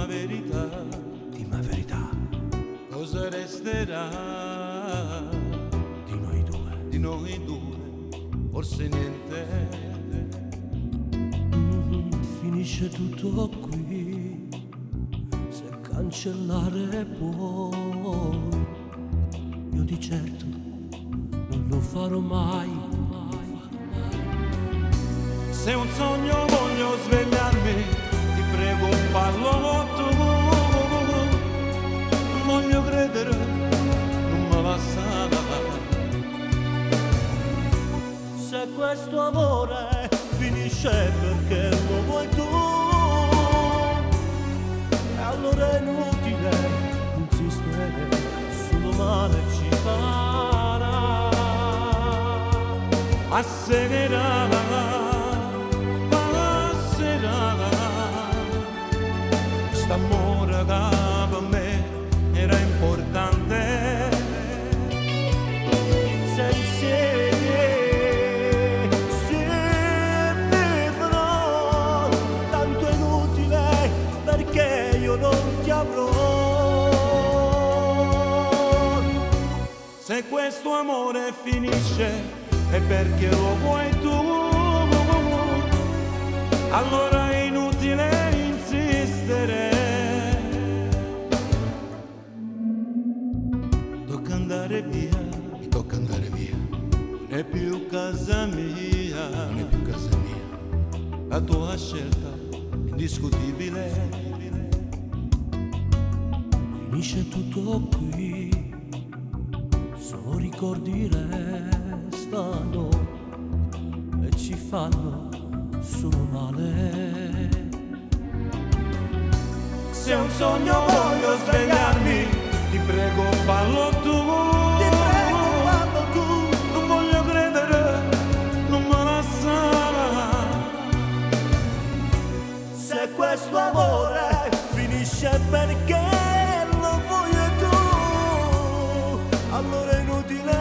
Dimmi la verità, cosa resterà di noi due. Forse niente. Finisce tutto qui, se cancellare puoi, io di certo non lo farò mai. Se un sogno voglio svegliarmi, ti prego fallo tu. Non voglio credere, non me la sa. Se questo amore finisce perché lo vuoi tu, allora è inutile insistere, solo male ci farà. Passerà, quest'amore che per me era importante. Se insieme si vivrò, tanto è inutile perché io non ti avrò. Se questo amore finisce è perché lo vuoi tu, allora è inutile insistere. Tocca andare via, Mi tocca andare via, non è più casa mia, non è più casa mia. la tua scelta indiscutibile. Finisce tutto qui, solo ricordi restano e ci fanno solo male. Se un sogno voglio svegliarmi, ti prego fallo tu. Ti prego, fallo tu. Non voglio credere, non me la sa. Se questo amore finisce perché lo vuoi tu, allora è inutile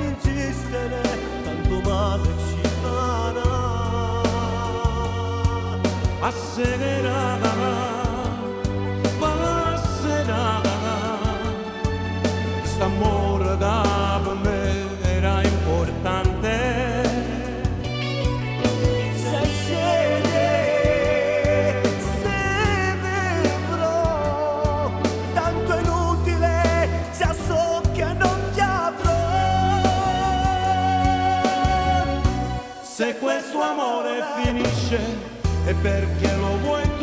insistere, tanto male ci farà. Passerà, quest'amore che per me era importante. Se siete, se vivrò, tanto è inutile, se so che non ti avrò. Se questo amore finisce è perché lo vuoi tu.